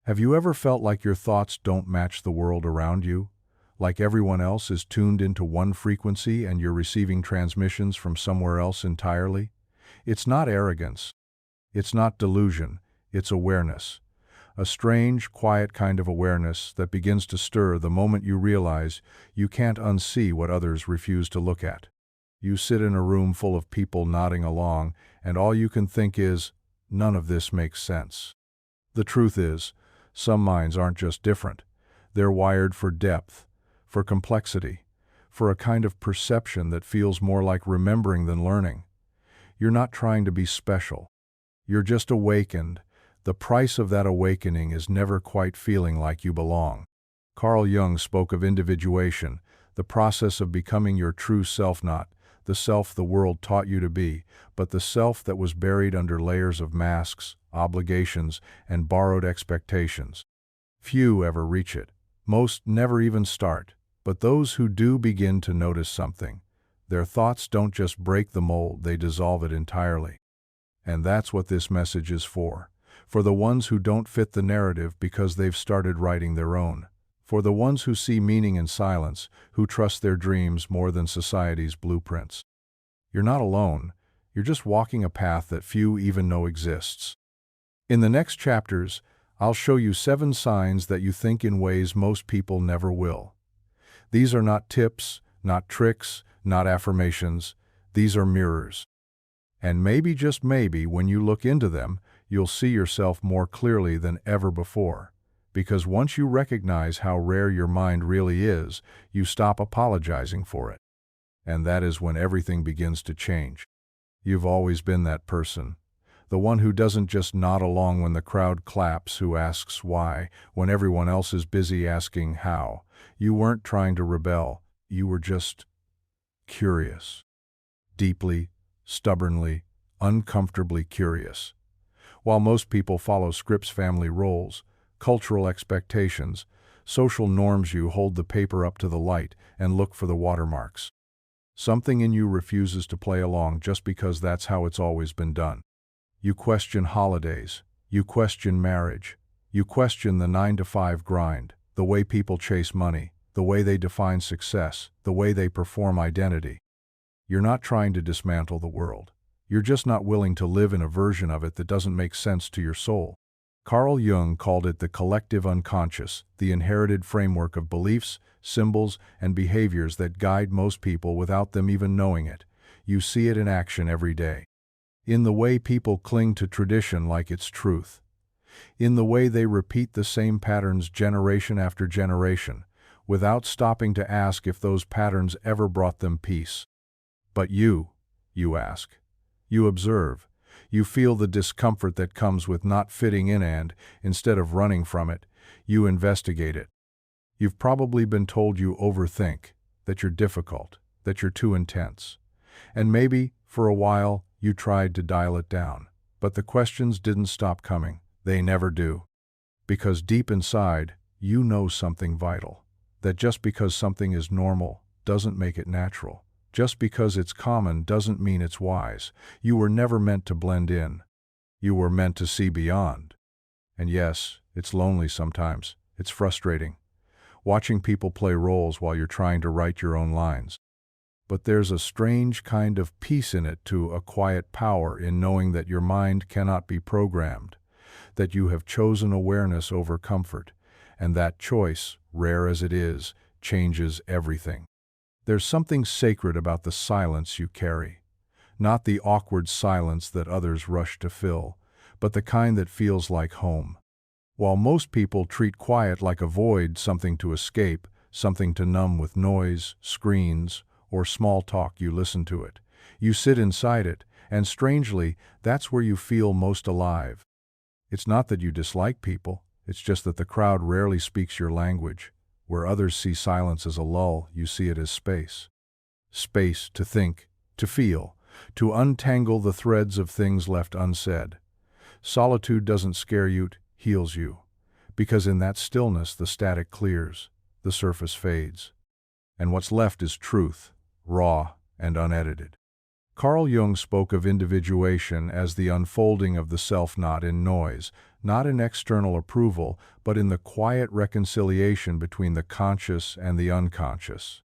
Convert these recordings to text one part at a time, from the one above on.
Have you ever felt like your thoughts don't match the world around you? Like everyone else is tuned into one frequency and you're receiving transmissions from somewhere else entirely? It's not arrogance. It's not delusion. It's awareness. A strange, quiet kind of awareness that begins to stir the moment you realize you can't unsee what others refuse to look at. You sit in a room full of people nodding along, and all you can think is, none of this makes sense. The truth is, some minds aren't just different. They're wired for depth, for complexity, for a kind of perception that feels more like remembering than learning. You're not trying to be special. You're just awakened. The price of that awakening is never quite feeling like you belong. Carl Jung spoke of individuation, the process of becoming your true self, not the self the world taught you to be, but the self that was buried under layers of masks, obligations, and borrowed expectations. Few ever reach it. Most never even start. But those who do begin to notice something. Their thoughts don't just break the mold, they dissolve it entirely. And that's what this message is for. For the ones who don't fit the narrative because they've started writing their own. For the ones who see meaning in silence, who trust their dreams more than society's blueprints. You're not alone. You're just walking a path that few even know exists. In the next chapters, I'll show you 7 signs that you think in ways most people never will. These are not tips, not tricks, not affirmations. These are mirrors. And maybe, just maybe, when you look into them, you'll see yourself more clearly than ever before. Because once you recognize how rare your mind really is, you stop apologizing for it. And that is when everything begins to change. You've always been that person. The one who doesn't just nod along when the crowd claps, who asks why, when everyone else is busy asking how. You weren't trying to rebel. You were just curious. Deeply, stubbornly, uncomfortably curious. While most people follow scripts, family roles, cultural expectations, social norms, you hold the paper up to the light and look for the watermarks. Something in you refuses to play along just because that's how it's always been done. You question holidays. You question marriage. You question the 9-to-5 grind, the way people chase money, the way they define success, the way they perform identity. You're not trying to dismantle the world. You're just not willing to live in a version of it that doesn't make sense to your soul. Carl Jung called it the collective unconscious, the inherited framework of beliefs, symbols, and behaviors that guide most people without them even knowing it. You see it in action every day. In the way people cling to tradition like it's truth. In the way they repeat the same patterns generation after generation, without stopping to ask if those patterns ever brought them peace. But you ask. You observe. You feel the discomfort that comes with not fitting in and, instead of running from it, you investigate it. You've probably been told you overthink, that you're difficult, that you're too intense. And maybe, for a while, you tried to dial it down. But the questions didn't stop coming. They never do. Because deep inside, you know something vital. That just because something is normal doesn't make it natural. Just because it's common doesn't mean it's wise. You were never meant to blend in. You were meant to see beyond. And yes, it's lonely sometimes. It's frustrating. Watching people play roles while you're trying to write your own lines. But there's a strange kind of peace in it, too, a quiet power in knowing that your mind cannot be programmed, that you have chosen awareness over comfort, and that choice, rare as it is, changes everything. There's something sacred about the silence you carry. Not the awkward silence that others rush to fill, but the kind that feels like home. While most people treat quiet like a void, something to escape, something to numb with noise, screens, or small talk, you listen to it. You sit inside it, and strangely, that's where you feel most alive. It's not that you dislike people, it's just that the crowd rarely speaks your language. Where others see silence as a lull, you see it as space. Space to think, to feel, to untangle the threads of things left unsaid. Solitude doesn't scare you, it heals you. Because in that stillness the static clears, the surface fades. And what's left is truth, raw and unedited. Carl Jung spoke of individuation as the unfolding of the self, not in noise, not in external approval, but in the quiet reconciliation between the conscious and the unconscious.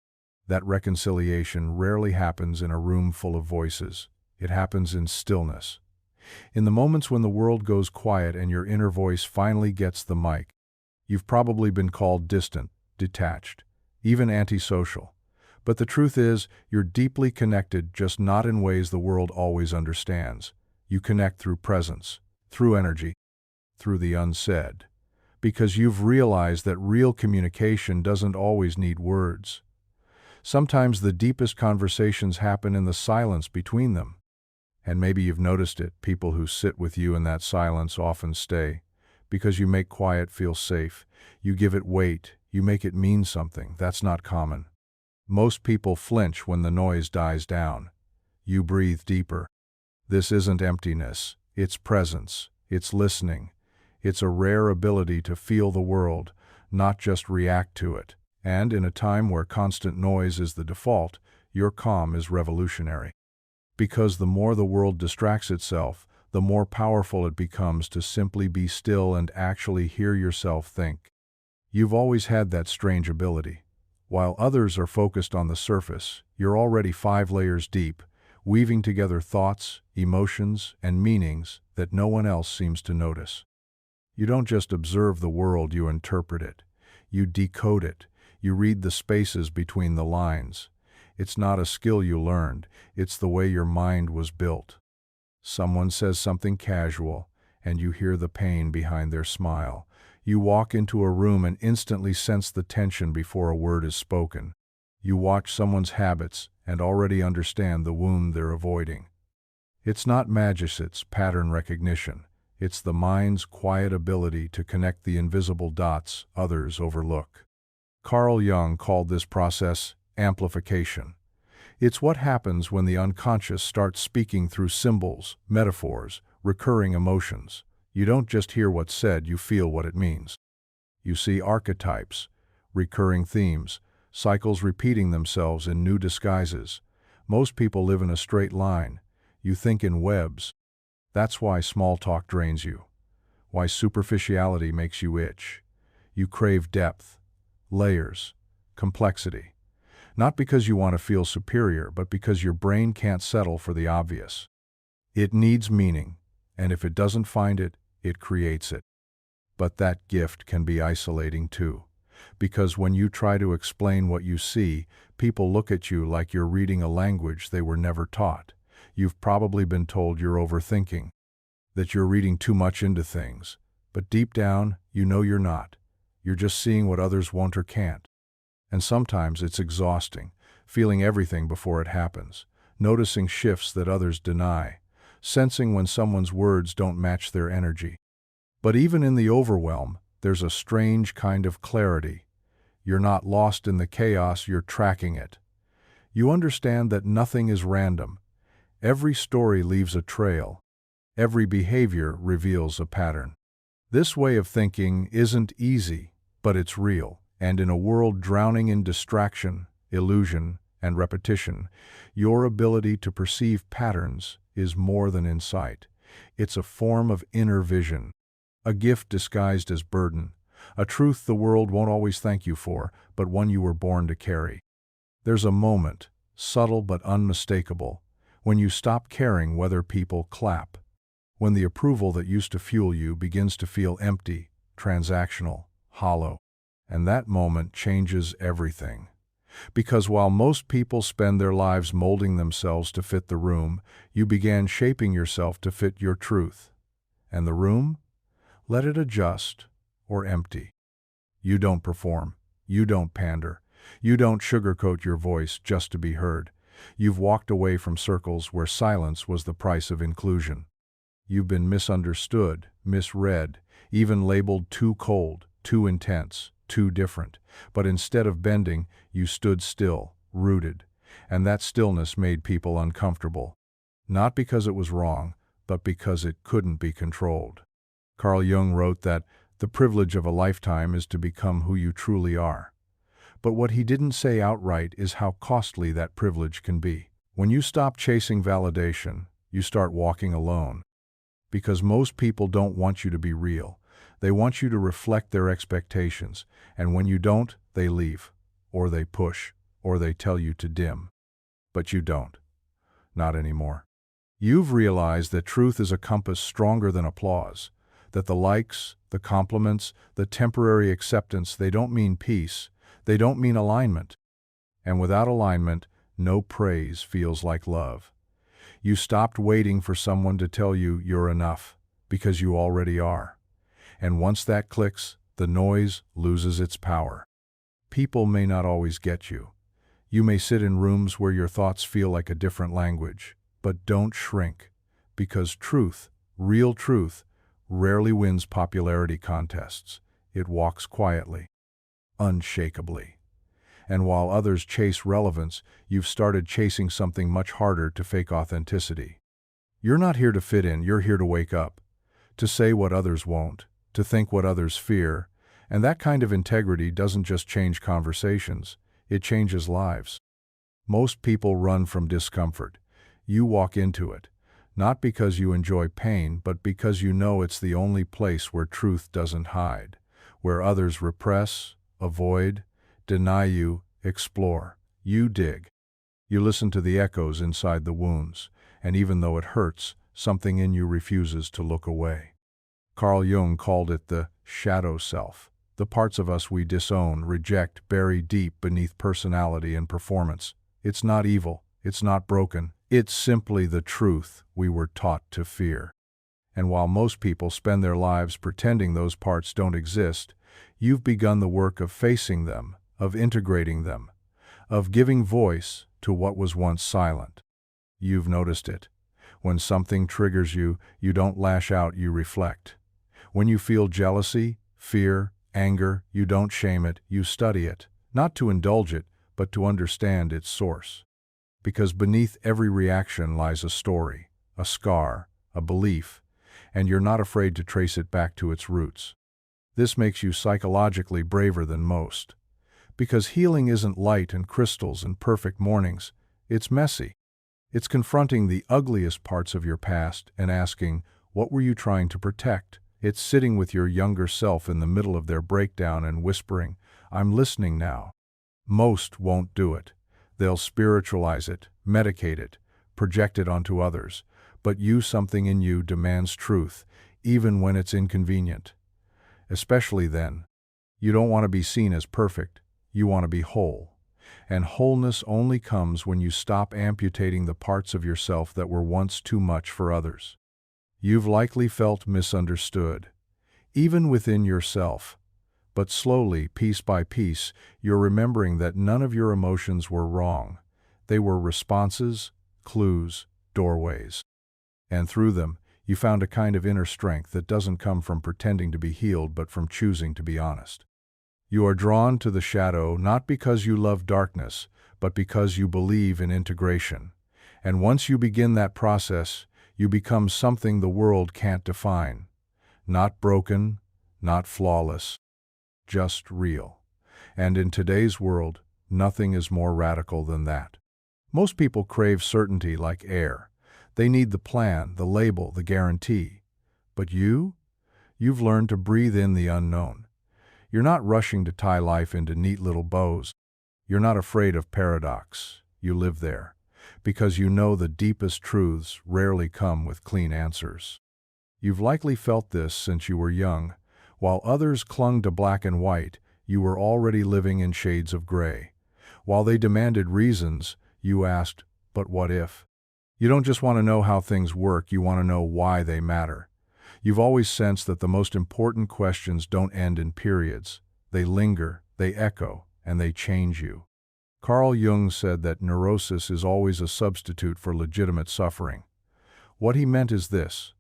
That reconciliation rarely happens in a room full of voices. It happens in stillness. In the moments when the world goes quiet and your inner voice finally gets the mic. You've probably been called distant, detached, even antisocial. But the truth is, you're deeply connected, just not in ways the world always understands. You connect through presence, through energy, through the unsaid. Because you've realized that real communication doesn't always need words. Sometimes the deepest conversations happen in the silence between them. And maybe you've noticed it, people who sit with you in that silence often stay. Because you make quiet feel safe. You give it weight. You make it mean something. That's not common. Most people flinch when the noise dies down. You breathe deeper. This isn't emptiness. It's presence. It's listening. It's a rare ability to feel the world, not just react to it. And in a time where constant noise is the default, your calm is revolutionary. Because the more the world distracts itself, the more powerful it becomes to simply be still and actually hear yourself think. You've always had that strange ability. While others are focused on the surface, you're already 5 layers deep, weaving together thoughts, emotions, and meanings that no one else seems to notice. You don't just observe the world, you interpret it. You decode it. You read the spaces between the lines. It's not a skill you learned, it's the way your mind was built. Someone says something casual, and you hear the pain behind their smile. You walk into a room and instantly sense the tension before a word is spoken. You watch someone's habits and already understand the wound they're avoiding. It's not magic, it's pattern recognition. It's the mind's quiet ability to connect the invisible dots others overlook. Carl Jung called this process amplification. It's what happens when the unconscious starts speaking through symbols, metaphors, recurring emotions. You don't just hear what's said, you feel what it means. You see archetypes, recurring themes, cycles repeating themselves in new disguises. Most people live in a straight line. You think in webs. That's why small talk drains you. Why superficiality makes you itch. You crave depth, layers, complexity. Not because you want to feel superior, but because your brain can't settle for the obvious. It needs meaning, and if it doesn't find it, it creates it. But that gift can be isolating too, because when you try to explain what you see, people look at you like you're reading a language they were never taught. You've probably been told you're overthinking, that you're reading too much into things, but deep down, you know you're not. You're just seeing what others won't or can't. And sometimes it's exhausting, feeling everything before it happens, noticing shifts that others deny, sensing when someone's words don't match their energy. But even in the overwhelm, there's a strange kind of clarity. You're not lost in the chaos, you're tracking it. You understand that nothing is random. Every story leaves a trail. Every behavior reveals a pattern. This way of thinking isn't easy, but it's real. And in a world drowning in distraction, illusion, and repetition, your ability to perceive patterns is more than insight. It's a form of inner vision, a gift disguised as burden, a truth the world won't always thank you for, but one you were born to carry. There's a moment, subtle but unmistakable, when you stop caring whether people clap, when the approval that used to fuel you begins to feel empty, transactional, hollow. And that moment changes everything. Because while most people spend their lives molding themselves to fit the room, you began shaping yourself to fit your truth. And the room? Let it adjust or empty. You don't perform. You don't pander. You don't sugarcoat your voice just to be heard. You've walked away from circles where silence was the price of inclusion. You've been misunderstood, misread, even labeled too cold, too intense, too different. But instead of bending, you stood still, rooted. And that stillness made people uncomfortable. Not because it was wrong, but because it couldn't be controlled. Carl Jung wrote that the privilege of a lifetime is to become who you truly are. But what he didn't say outright is how costly that privilege can be. When you stop chasing validation, you start walking alone. Because most people don't want you to be real. They want you to reflect their expectations, and when you don't, they leave, or they push, or they tell you to dim. But you don't. Not anymore. You've realized that truth is a compass stronger than applause, that the likes, the compliments, the temporary acceptance, they don't mean peace, they don't mean alignment. And without alignment, no praise feels like love. You stopped waiting for someone to tell you you're enough, because you already are. And once that clicks, the noise loses its power. People may not always get you. You may sit in rooms where your thoughts feel like a different language, but don't shrink, because truth, real truth, rarely wins popularity contests. It walks quietly, unshakably. And while others chase relevance, you've started chasing something much harder to fake authenticity. You're not here to fit in, you're here to wake up, to say what others won't, to think what others fear, and that kind of integrity doesn't just change conversations, it changes lives. Most people run from discomfort. You walk into it, not because you enjoy pain, but because you know it's the only place where truth doesn't hide, where others repress, avoid, deny you, explore. You dig. You listen to the echoes inside the wounds, and even though it hurts, something in you refuses to look away. Carl Jung called it the shadow self, the parts of us we disown, reject, bury deep beneath personality and performance. It's not evil, it's not broken, it's simply the truth we were taught to fear. And while most people spend their lives pretending those parts don't exist, you've begun the work of facing them, of integrating them, of giving voice to what was once silent. You've noticed it. When something triggers you, you don't lash out, you reflect. When you feel jealousy, fear, anger, you don't shame it, you study it, not to indulge it, but to understand its source. Because beneath every reaction lies a story, a scar, a belief, and you're not afraid to trace it back to its roots. This makes you psychologically braver than most. Because healing isn't light and crystals and perfect mornings, it's messy. It's confronting the ugliest parts of your past and asking, what were you trying to protect? It's sitting with your younger self in the middle of their breakdown and whispering, I'm listening now. Most won't do it. They'll spiritualize it, medicate it, project it onto others. But something in you demands truth, even when it's inconvenient. Especially then. You don't want to be seen as perfect. You want to be whole. And wholeness only comes when you stop amputating the parts of yourself that were once too much for others. You've likely felt misunderstood, even within yourself. But slowly, piece by piece, you're remembering that none of your emotions were wrong. They were responses, clues, doorways. And through them, you found a kind of inner strength that doesn't come from pretending to be healed but from choosing to be honest. You are drawn to the shadow not because you love darkness, but because you believe in integration. And once you begin that process, you become something the world can't define. Not broken, not flawless, just real. And in today's world, nothing is more radical than that. Most people crave certainty like air. They need the plan, the label, the guarantee. But you've learned to breathe in the unknown. You're not rushing to tie life into neat little bows. You're not afraid of paradox. You live there, because you know the deepest truths rarely come with clean answers. You've likely felt this since you were young. While others clung to black and white, you were already living in shades of gray. While they demanded reasons, you asked, but what if? You don't just want to know how things work, you want to know why they matter. You've always sensed that the most important questions don't end in periods. They linger, they echo, and they change you. Carl Jung said that neurosis is always a substitute for legitimate suffering. What he meant is this: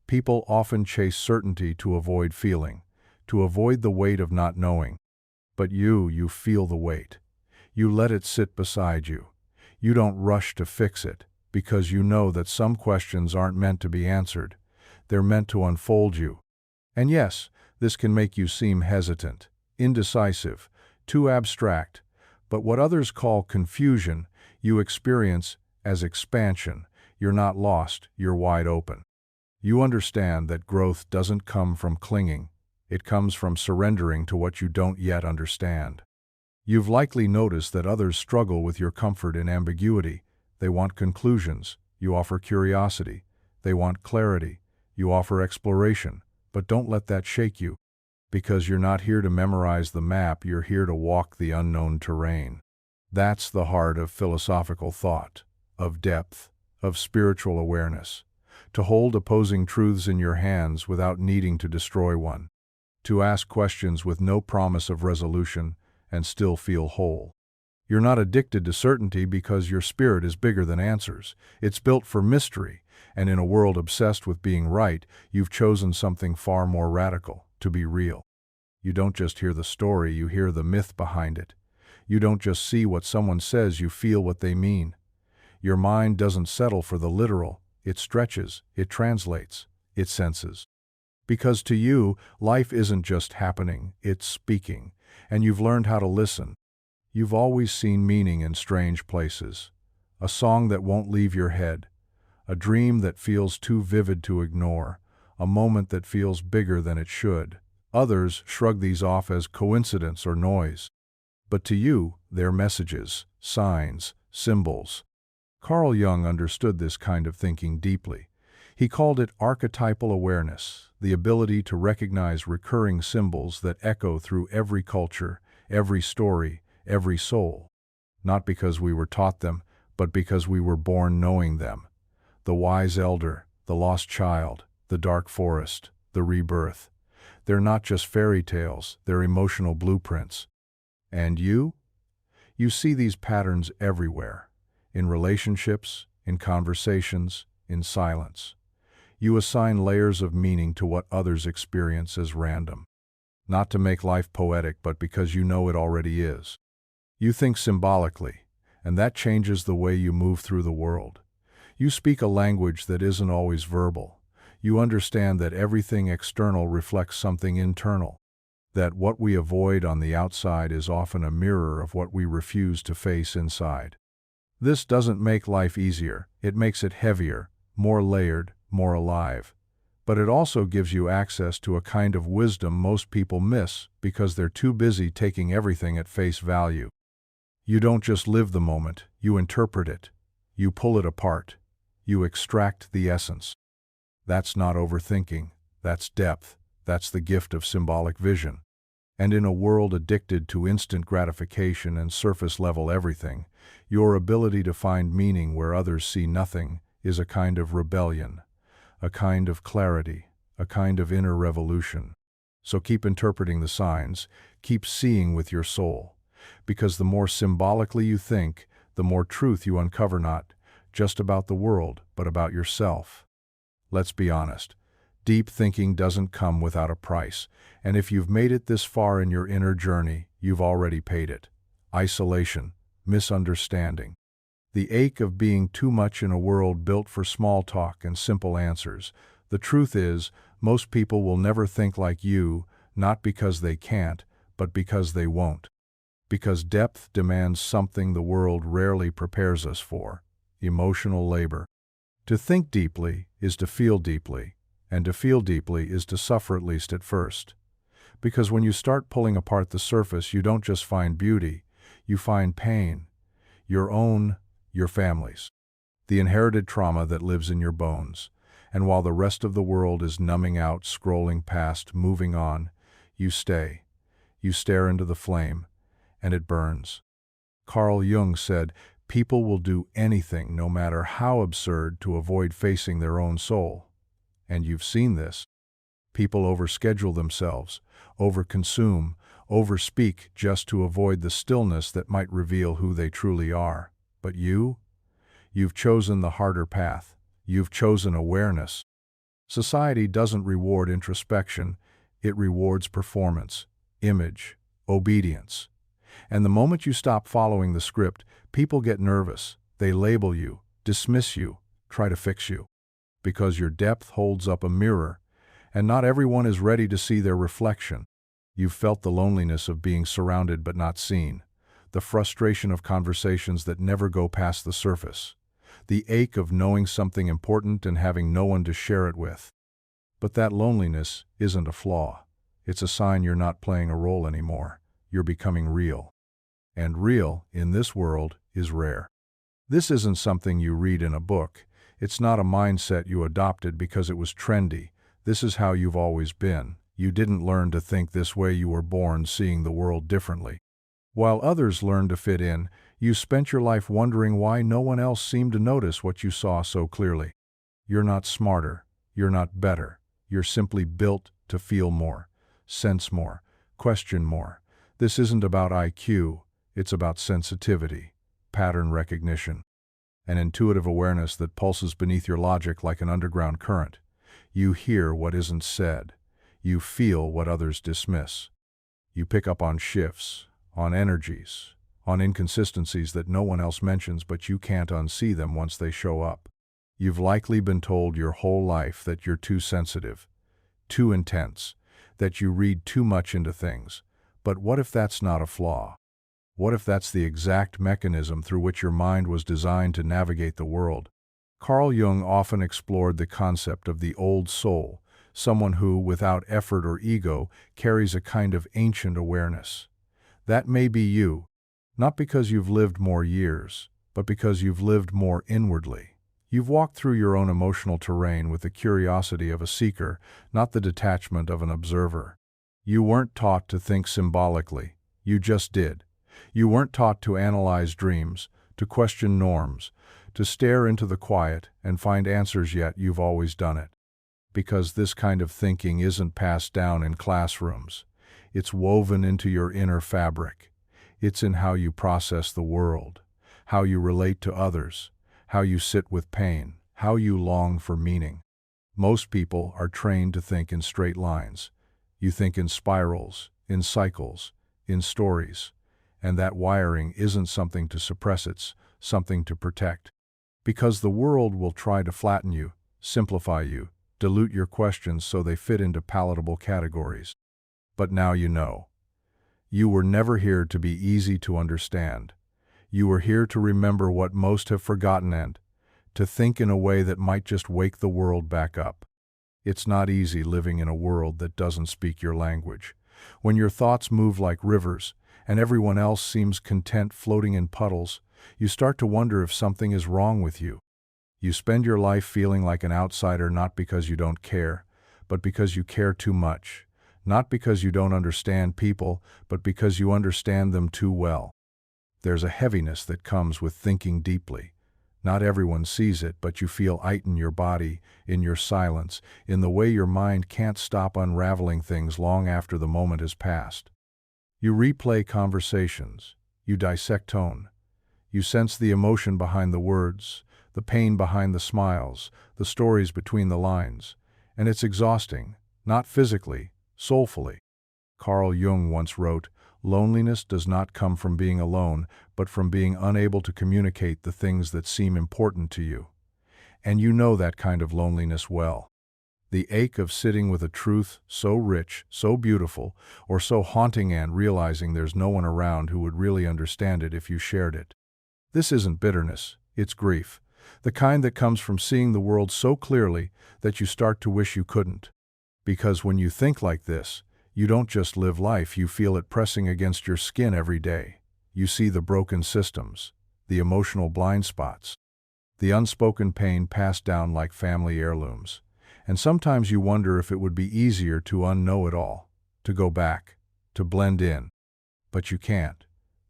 people often chase certainty to avoid feeling, to avoid the weight of not knowing. But you feel the weight. You let it sit beside you. You don't rush to fix it, because you know that some questions aren't meant to be answered. They're meant to unfold you. And yes, this can make you seem hesitant, indecisive, too abstract, but what others call confusion, you experience as expansion. You're not lost, you're wide open. You understand that growth doesn't come from clinging, it comes from surrendering to what you don't yet understand. You've likely noticed that others struggle with your comfort in ambiguity. They want conclusions, you offer curiosity. They want clarity, you offer exploration. But don't let that shake you, because you're not here to memorize the map, you're here to walk the unknown terrain. That's the heart of philosophical thought, of depth, of spiritual awareness. To hold opposing truths in your hands without needing to destroy one. To ask questions with no promise of resolution and still feel whole. You're not addicted to certainty because your spirit is bigger than answers. It's built for mystery, and in a world obsessed with being right, you've chosen something far more radical, to be real. You don't just hear the story, you hear the myth behind it. You don't just see what someone says, you feel what they mean. Your mind doesn't settle for the literal, it stretches, it translates, it senses. Because to you, life isn't just happening, it's speaking, and you've learned how to listen. You've always seen meaning in strange places. A song that won't leave your head, a dream that feels too vivid to ignore, a moment that feels bigger than it should. Others shrug these off as coincidence or noise. But to you, they're messages, signs, symbols. Carl Jung understood this kind of thinking deeply. He called it archetypal awareness, the ability to recognize recurring symbols that echo through every culture, every story, every soul. Not because we were taught them, but because we were born knowing them. The wise elder, the lost child, the dark forest, the rebirth. They're not just fairy tales, they're emotional blueprints. And you? You see these patterns everywhere. In relationships, in conversations, in silence. You assign layers of meaning to what others experience as random. Not to make life poetic, but because you know it already is. You think symbolically, and that changes the way you move through the world. You speak a language that isn't always verbal. You understand that everything external reflects something internal. That what we avoid on the outside is often a mirror of what we refuse to face inside. This doesn't make life easier, it makes it heavier, more layered, more alive. But it also gives you access to a kind of wisdom most people miss because they're too busy taking everything at face value. You don't just live the moment, you interpret it. You pull it apart. You extract the essence. That's not overthinking, that's depth, that's the gift of symbolic vision. And in a world addicted to instant gratification and surface-level everything, your ability to find meaning where others see nothing is a kind of rebellion, a kind of clarity, a kind of inner revolution. So keep interpreting the signs, keep seeing with your soul, because the more symbolically you think, the more truth you uncover, not just about the world, but about yourself. Let's be honest. Deep thinking doesn't come without a price, and if you've made it this far in your inner journey, you've already paid it. Isolation, misunderstanding. The ache of being too much in a world built for small talk and simple answers. The truth is, most people will never think like you, not because they can't, but because they won't. Because depth demands something the world rarely prepares us for: emotional labor. To think deeply is to feel deeply. And to feel deeply is to suffer, at least at first. Because when you start pulling apart the surface, you don't just find beauty, you find pain. Your own, your family's. The inherited trauma that lives in your bones. And while the rest of the world is numbing out, scrolling past, moving on, you stay. You stare into the flame, and it burns. Carl Jung said, people will do anything, no matter how absurd, to avoid facing their own soul. And you've seen this. People overschedule themselves, overconsume, overspeak just to avoid the stillness that might reveal who they truly are. But you've chosen the harder path. You've chosen awareness. Society doesn't reward introspection, it rewards performance, image, obedience. And the moment you stop following the script, people get nervous. They label you, dismiss you, try to fix you. Because your depth holds up a mirror, and not everyone is ready to see their reflection. You've felt the loneliness of being surrounded but not seen, the frustration of conversations that never go past the surface. the ache of knowing something important and having no one to share it with. But that loneliness isn't a flaw. It's a sign you're not playing a role anymore. You're becoming real. And real, in this world, is rare. This isn't something you read in a book. It's not a mindset you adopted because it was trendy. This is how you've always been. You didn't learn to think this way. You were born seeing the world differently. While others learned to fit in, you spent your life wondering why no one else seemed to notice what you saw so clearly. You're not smarter. You're not better. You're simply built to feel more, sense more, question more. This isn't about IQ. It's about sensitivity, pattern recognition, an intuitive awareness that pulses beneath your logic like an underground current. You hear what isn't said. You feel what others dismiss. You pick up on shifts, on energies, on inconsistencies that no one else mentions, but you can't unsee them once they show up. You've likely been told your whole life that you're too sensitive, too intense, that you read too much into things. But what if that's not a flaw? What if that's the exact mechanism through which your mind was designed to navigate the world? Carl Jung often explored the concept of the old soul, someone who, without effort or ego, carries a kind of ancient awareness. That may be you, not because you've lived more years, but because you've lived more inwardly. You've walked through your own emotional terrain with the curiosity of a seeker, not the detachment of an observer. You weren't taught to think symbolically. You just did. You weren't taught to analyze dreams, to question norms, to stare into the quiet and find answers, yet you've always done it. Because this kind of thinking isn't passed down in classrooms. It's woven into your inner fabric. It's in how you process the world, how you relate to others, how you sit with pain, how you long for meaning. Most people are trained to think in straight lines. You think in spirals, in cycles, in stories. And that wiring isn't something to suppress, it's something to protect. Because the world will try to flatten you, simplify you, dilute your questions so they fit into palatable categories. But now you know. You were never here to be easy to understand. You were here to remember what most have forgotten and to think in a way that might just wake the world back up. It's not easy living in a world that doesn't speak your language. When your thoughts move like rivers, and everyone else seems content floating in puddles, you start to wonder if something is wrong with you. You spend your life feeling like an outsider, not because you don't care, but because you care too much. Not because you don't understand people, but because you understand them too well. There's a heaviness that comes with thinking deeply. Not everyone sees it, but you feel it in your body, in your silence, in the way your mind can't stop unraveling things long after the moment has passed. You replay conversations. You dissect tone. You sense the emotion behind the words, the pain behind the smiles, the stories between the lines. And it's exhausting, not physically, soulfully. Carl Jung once wrote, "Loneliness does not come from being alone, but from being unable to communicate the things that seem important to you." And you know that kind of loneliness well. The ache of sitting with a truth so rich, so beautiful, or so haunting and realizing there's no one around who would really understand it if you shared it. This isn't bitterness, it's grief. The kind that comes from seeing the world so clearly that you start to wish you couldn't. Because when you think like this, you don't just live life, you feel it pressing against your skin every day. You see the broken systems, the emotional blind spots, the unspoken pain passed down like family heirlooms. And sometimes you wonder if it would be easier to unknow it all, to go back, to blend in. But you can't.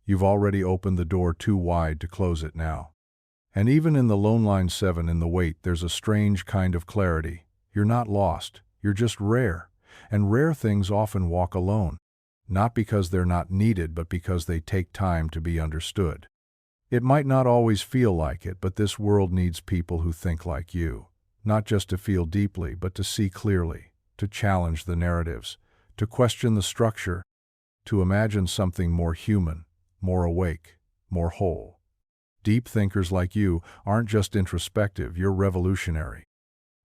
You've already opened the door too wide to close it now. And even in the lone line 7 in the wait, there's a strange kind of clarity. You're not lost, you're just rare. And rare things often walk alone. Not because they're not needed, but because they take time to be understood. It might not always feel like it, but this world needs people who think like you. Not just to feel deeply, but to see clearly, to challenge the narratives, to question the structure, to imagine something more human, more awake, more whole. Deep thinkers like you aren't just introspective, you're revolutionary.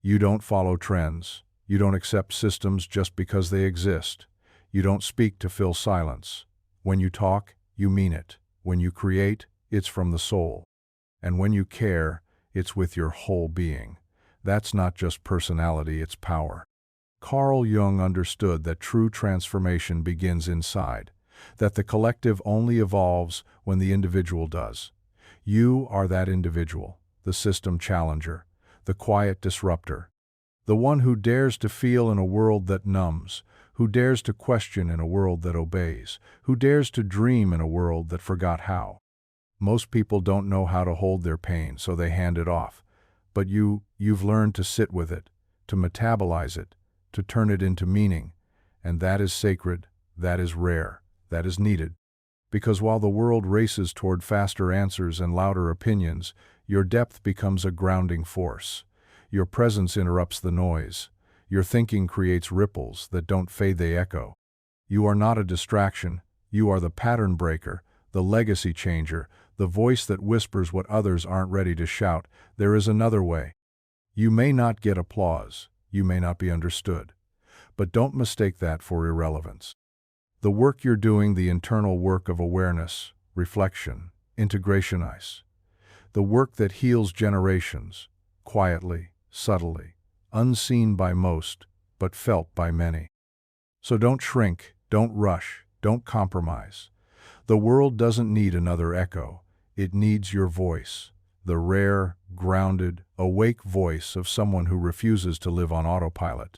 You don't follow trends. You don't accept systems just because they exist. You don't speak to fill silence. When you talk, you mean it. When you create, it's from the soul. And when you care, it's with your whole being. That's not just personality, it's power. Carl Jung understood that true transformation begins inside, that the collective only evolves when the individual does. You are that individual, the system challenger, the quiet disruptor, the one who dares to feel in a world that numbs, who dares to question in a world that obeys, who dares to dream in a world that forgot how. Most people don't know how to hold their pain, so they hand it off. But you've learned to sit with it, to metabolize it, to turn it into meaning. And that is sacred, that is rare, that is needed. Because while the world races toward faster answers and louder opinions, your depth becomes a grounding force. Your presence interrupts the noise. Your thinking creates ripples that don't fade, they echo. You are not a distraction, you are the pattern breaker, the legacy changer, the voice that whispers what others aren't ready to shout. There is another way. You may not get applause, you may not be understood, but don't mistake that for irrelevance. The work you're doing, the internal work of awareness, reflection, integration, the work that heals generations, quietly, subtly, unseen by most, but felt by many. So don't shrink, don't rush, don't compromise. The world doesn't need another echo, it needs your voice, the rare, grounded, awake voice of someone who refuses to live on autopilot.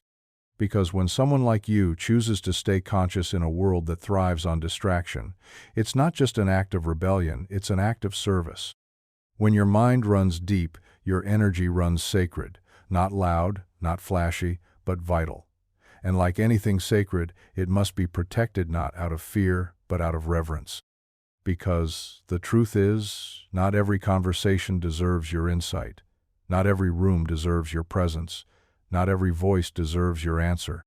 Because when someone like you chooses to stay conscious in a world that thrives on distraction, it's not just an act of rebellion, it's an act of service. When your mind runs deep, your energy runs sacred, not loud, not flashy, but vital. And like anything sacred, it must be protected not out of fear, but out of reverence. Because the truth is, not every conversation deserves your insight. Not every room deserves your presence. Not every voice deserves your answer.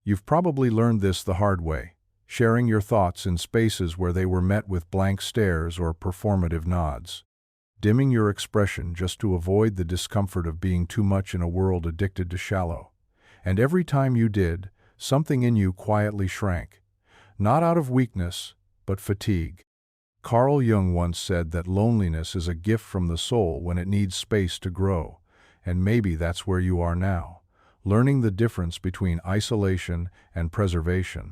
You've probably learned this the hard way, sharing your thoughts in spaces where they were met with blank stares or performative nods. Dimming your expression just to avoid the discomfort of being too much in a world addicted to shallow. And every time you did, something in you quietly shrank. Not out of weakness, but fatigue. Carl Jung once said that loneliness is a gift from the soul when it needs space to grow. And maybe that's where you are now, learning the difference between isolation and preservation,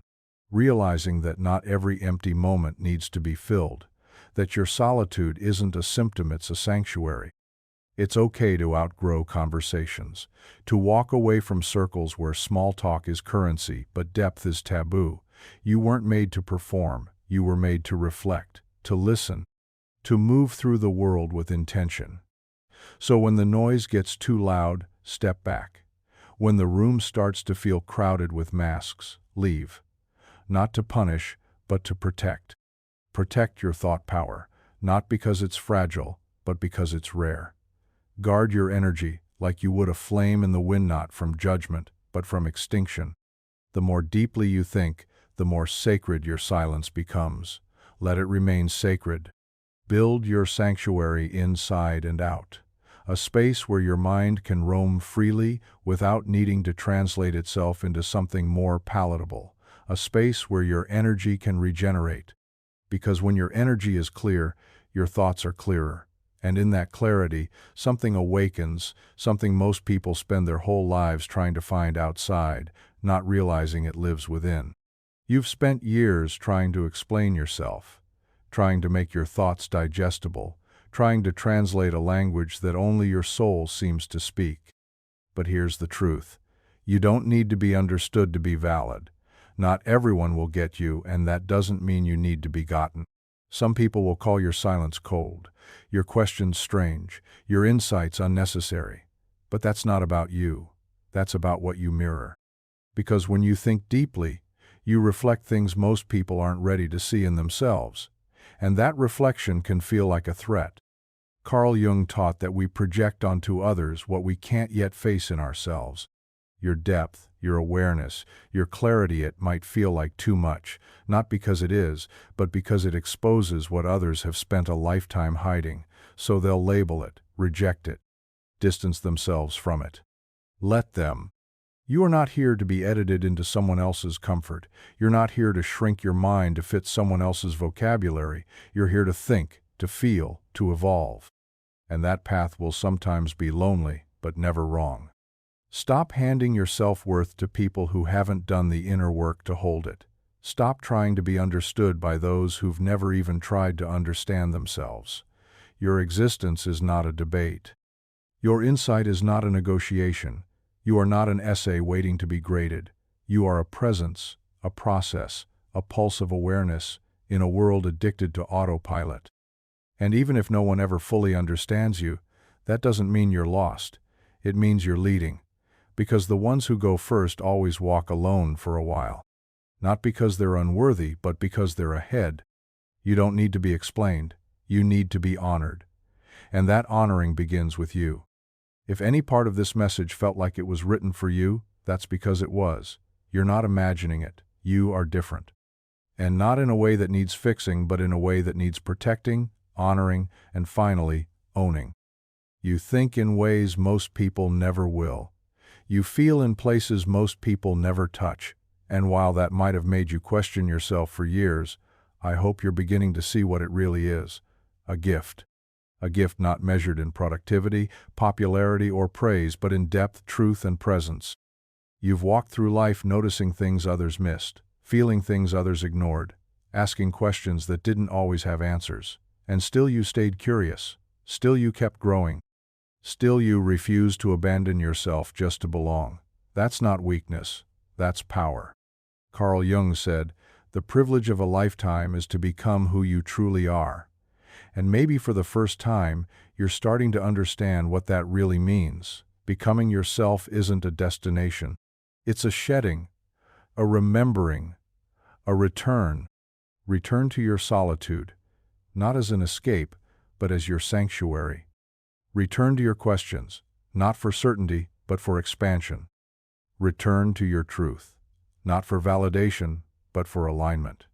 realizing that not every empty moment needs to be filled, that your solitude isn't a symptom, it's a sanctuary. It's okay to outgrow conversations, to walk away from circles where small talk is currency but depth is taboo. You weren't made to perform, you were made to reflect, to listen, to move through the world with intention. So when the noise gets too loud, step back. When the room starts to feel crowded with masks, leave. Not to punish, but to protect. Protect your thought power, not because it's fragile, but because it's rare. Guard your energy like you would a flame in the wind, not from judgment, but from extinction. The more deeply you think, the more sacred your silence becomes. Let it remain sacred. Build your sanctuary inside and out. A space where your mind can roam freely without needing to translate itself into something more palatable. A space where your energy can regenerate. Because when your energy is clear, your thoughts are clearer. And in that clarity, something awakens, something most people spend their whole lives trying to find outside, not realizing it lives within. You've spent years trying to explain yourself, trying to make your thoughts digestible, trying to translate a language that only your soul seems to speak. But here's the truth. You don't need to be understood to be valid. Not everyone will get you, and that doesn't mean you need to be gotten. Some people will call your silence cold, your questions strange, your insights unnecessary. But that's not about you. That's about what you mirror. Because when you think deeply, you reflect things most people aren't ready to see in themselves. And that reflection can feel like a threat. Carl Jung taught that we project onto others what we can't yet face in ourselves. Your depth, your awareness, your clarity, it might feel like too much, not because it is, but because it exposes what others have spent a lifetime hiding, so they'll label it, reject it, distance themselves from it. Let them. You are not here to be edited into someone else's comfort. You're not here to shrink your mind to fit someone else's vocabulary. You're here to think, to feel, to evolve. And that path will sometimes be lonely, but never wrong. Stop handing your self-worth to people who haven't done the inner work to hold it. Stop trying to be understood by those who've never even tried to understand themselves. Your existence is not a debate. Your insight is not a negotiation. You are not an essay waiting to be graded. You are a presence, a process, a pulse of awareness in a world addicted to autopilot. And even if no one ever fully understands you, that doesn't mean you're lost. It means you're leading. Because the ones who go first always walk alone for a while. Not because they're unworthy, but because they're ahead. You don't need to be explained. You need to be honored. And that honoring begins with you. If any part of this message felt like it was written for you, that's because it was. You're not imagining it. You are different. And not in a way that needs fixing, but in a way that needs protecting, honoring, and finally, owning. You think in ways most people never will. You feel in places most people never touch. And while that might have made you question yourself for years, I hope you're beginning to see what it really is. A gift. A gift not measured in productivity, popularity, or praise, but in depth, truth, and presence. You've walked through life noticing things others missed, feeling things others ignored, asking questions that didn't always have answers. And still you stayed curious. Still you kept growing. Still you refused to abandon yourself just to belong. That's not weakness. That's power. Carl Jung said, "The privilege of a lifetime is to become who you truly are." And maybe for the first time, you're starting to understand what that really means. Becoming yourself isn't a destination. It's a shedding, a remembering, a return. Return to your solitude, not as an escape, but as your sanctuary. Return to your questions, not for certainty, but for expansion. Return to your truth, not for validation, but for alignment.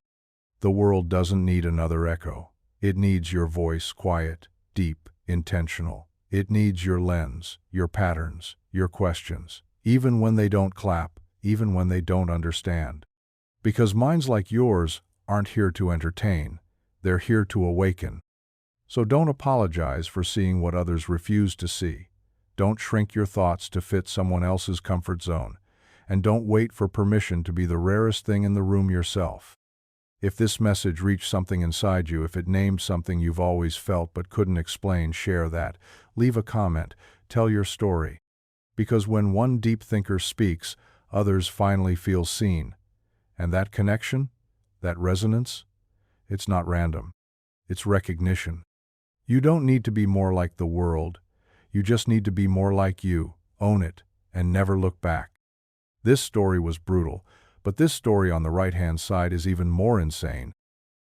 The world doesn't need another echo. It needs your voice, quiet, deep, intentional. It needs your lens, your patterns, your questions, even when they don't clap, even when they don't understand. Because minds like yours aren't here to entertain, they're here to awaken. So don't apologize for seeing what others refuse to see. Don't shrink your thoughts to fit someone else's comfort zone. And don't wait for permission to be the rarest thing in the room yourself. If this message reached something inside you, if it named something you've always felt but couldn't explain, share that. Leave a comment. Tell your story. Because when one deep thinker speaks, others finally feel seen. And that connection, that resonance, it's not random. It's recognition. You don't need to be more like the world. You just need to be more like you. Own it, and never look back. This story was brutal, but this story on the right-hand side is even more insane.